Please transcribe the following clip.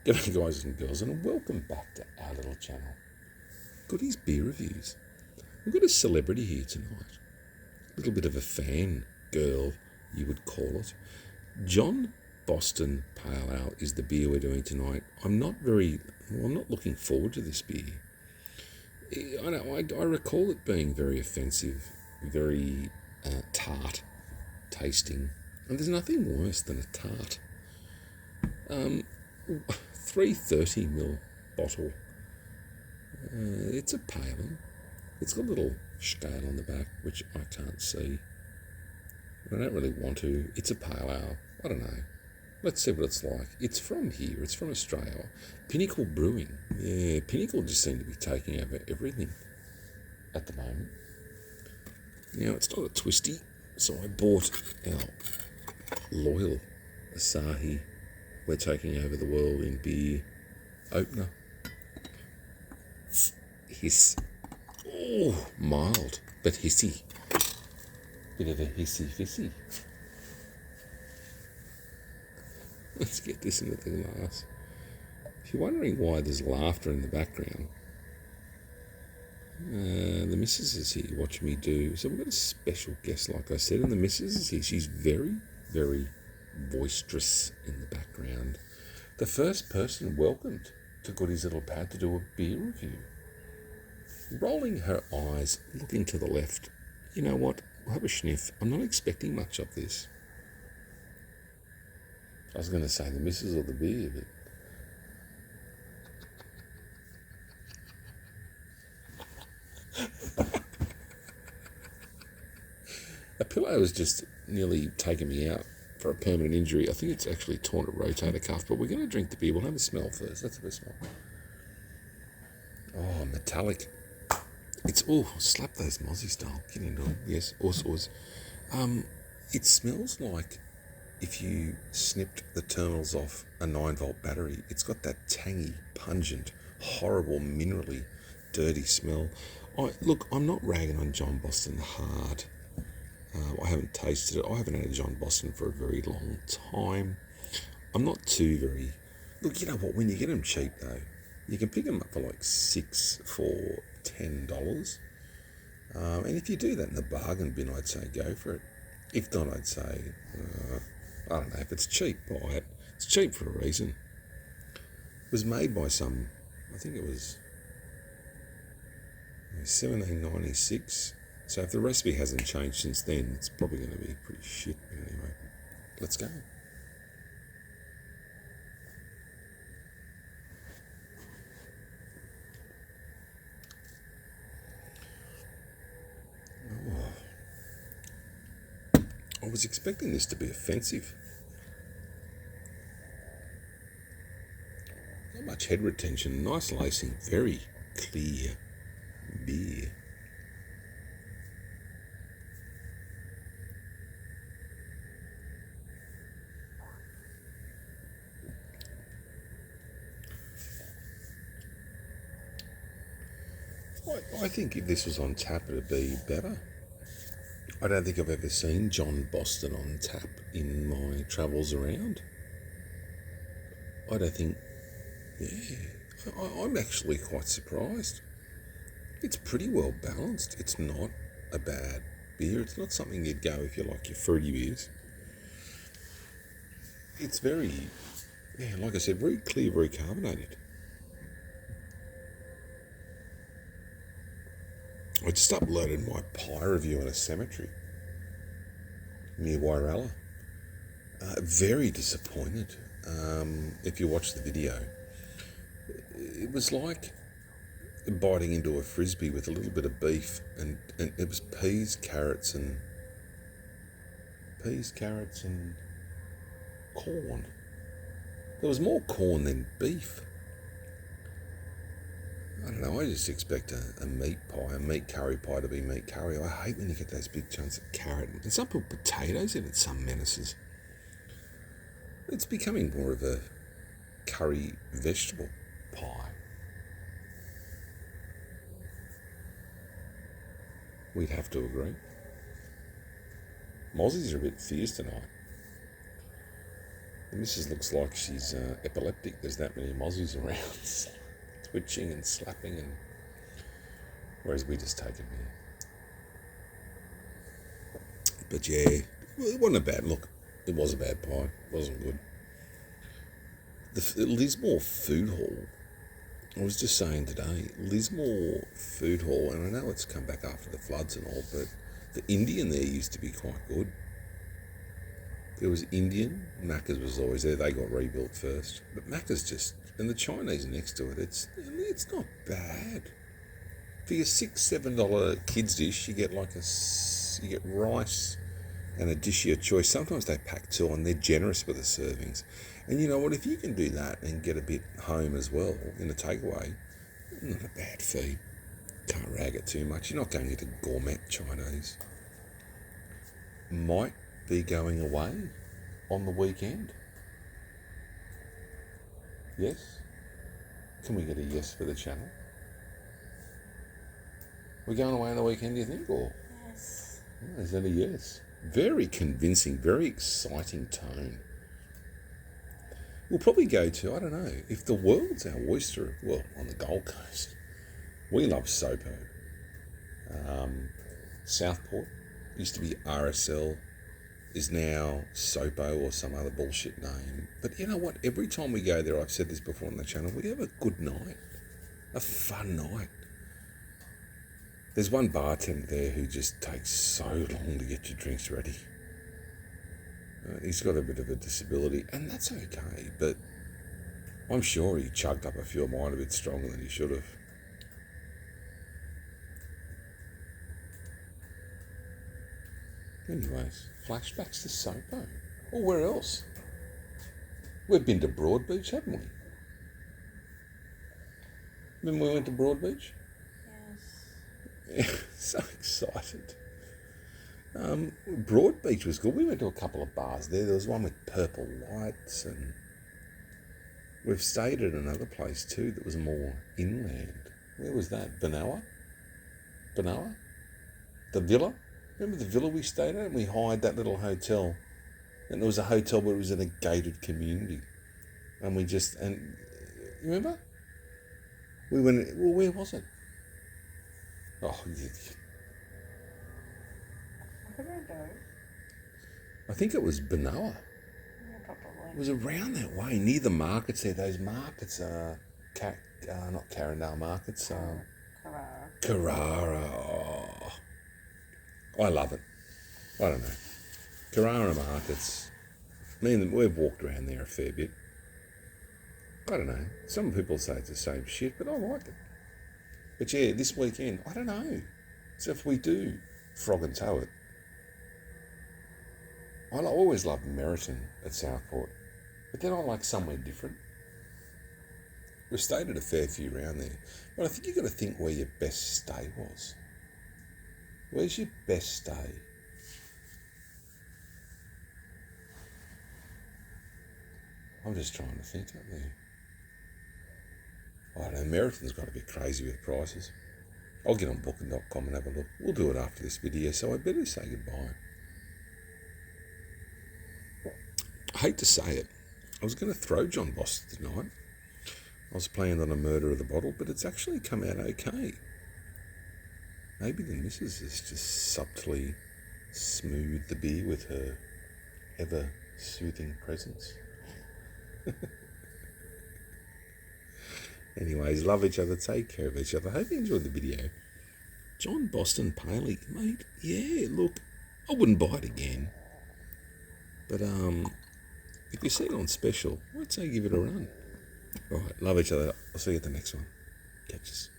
G'day guys and girls, and welcome back to our little channel, Goodies Beer Reviews. We've got a celebrity here tonight, a little bit of a fan girl, you would call it. John Boston Pale Ale is the beer we're doing tonight. I'm not looking forward to this beer. I recall it being very offensive, very tart tasting, and there's nothing worse than a tart. 330ml bottle. It's a paling. It's got a little scale on the back, which I can't see. I don't really want to. It's a pale ale. I don't know. Let's see what it's like. It's from here. It's from Australia. Pinnacle Brewing. Yeah, Pinnacle just seem to be taking over everything at the moment. Now, it's not a twisty, so I bought our loyal Asahi We're Taking Over the World in Beer opener. Hiss. Oh, mild, but hissy. Bit of a hissy fissy. Let's get this into the glass. If you're wondering why there's laughter in the background, the missus is here watching me do. So we've got a special guest, like I said, and the missus is here. She's very, very boisterous in the background. The first person welcomed to Goody's little pad to do a beer review. Rolling her eyes, looking to the left. You know what? We'll have a sniff. I'm not expecting much of this. I was going to say the missus or the beer, but a pillow has just nearly taken me out for a permanent injury. I think it's actually torn a rotator cuff, but we're going to drink the beer. We'll have a smell first. Let's have a smell. Oh, metallic. It's, slap those Mozzie style. Get into it. Yes, awes. It smells like if you snipped the terminals off a 9-volt battery. It's got that tangy, pungent, horrible, minerally, dirty smell. I'm not ragging on John Boston hard. I haven't tasted it. I haven't had a John Boston for a very long time. I'm not too very... Look, you know what? When you get them cheap, though, you can pick them up for like $6 for $10. And if you do that in the bargain bin, I'd say go for it. If not, I'd say, I don't know, if it's cheap, buy it. It's cheap for a reason. It was made by some, I think it was 1796. So if the recipe hasn't changed since then, it's probably going to be pretty shit. But anyway, let's go. I was expecting this to be offensive. Not much head retention, nice lacing, very clear beer. I think if this was on tap, it'd be better. I don't think I've ever seen John Boston on tap in my travels around. I don't think... Yeah, I'm actually quite surprised. It's pretty well balanced. It's not a bad beer. It's not something you'd go if you like your fruity beers. It's very, like I said, very clear, very carbonated. I just uploaded my pie review in a cemetery near Wairala. Very disappointed. If you watch the video, it was like biting into a frisbee with a little bit of beef, and it was peas, carrots, and corn. There was more corn than beef. I don't know, I just expect a meat pie, a meat curry pie to be meat curry. I hate when you get those big chunks of carrot. And some put potatoes in it, some menaces. It's becoming more of a curry vegetable pie. We'd have to agree. Mozzies are a bit fierce tonight. The missus looks like she's epileptic. There's that many mozzies around, twitching and slapping, and whereas we just take it here. But yeah, it wasn't a bad look. It was a bad pie. It wasn't good. The Lismore Food Hall. I was just saying today, Lismore Food Hall, and I know it's come back after the floods and all, but the Indian there used to be quite good. There was Indian, Macca's was always there. They got rebuilt first, but Macca's just, and the Chinese next to it. It's not bad. For your $6-7 kids dish, you get you get rice and a dish of your choice. Sometimes they pack two and they're generous with the servings. And you know what? If you can do that and get a bit home as well in a takeaway, not a bad feed. Can't rag it too much. You're not going to get a gourmet Chinese. Might be going away on the weekend. Yes? Can we get a yes for the channel? We're going away on the weekend, do you think? Or Yes. Oh, is that a yes? Very convincing, very exciting tone. We'll probably go to, I don't know, if the world's our oyster, well, on the Gold Coast. We love Sopo. Southport used to be RSL, is now Sopo or some other bullshit name. But you know what? Every time we go there, I've said this before on the channel, we have a good night. A fun night. There's one bartender there who just takes so long to get your drinks ready. He's got a bit of a disability, and that's okay, but I'm sure he chugged up a few of mine a bit stronger than he should have. Anyways, flashbacks to Sopo. Or where else? We've been to Broadbeach, haven't we? Remember we went to Broadbeach? Yes. Yeah, so excited. Broadbeach was good. We went to a couple of bars there. There was one with purple lights, and we've stayed at another place too that was more inland. Where was that? Benoa? The villa? Remember the villa we stayed at? And we hired that little hotel. And it was a hotel, but it was in a gated community. And we just, and you remember? We went, well, where was it? Oh, yeah. What did I do? I think it was Benoa. Yeah, probably. It was around that way, near the markets there. Those markets are, not Carindale markets, Carrara. Carrara. Oh, I love it. I don't know. Carrara markets. We've walked around there a fair bit. I don't know. Some people say it's the same shit, but I like it. But yeah, this weekend, I don't know. So if we do frog and tow it, I always love Meriton at Southport, but then I like somewhere different. We've stayed at a fair few around there, but I think you've got to think where your best stay was. Where's your best stay? I'm just trying to think up there. I don't know, Meriton's got to be crazy with prices. I'll get on booking.com and have a look. We'll do it after this video, so I better say goodbye. I hate to say it. I was going to throw John Boston tonight. I was planning on a murder of the bottle, but it's actually come out okay. Maybe the missus has just subtly smoothed the beer with her ever-soothing presence. Anyways, love each other, take care of each other. Hope you enjoyed the video. John Boston Pale Ale, mate, yeah, look, I wouldn't buy it again. But if you see it on special, I'd say give it a run. Alright, love each other. I'll see you at the next one. Catch us.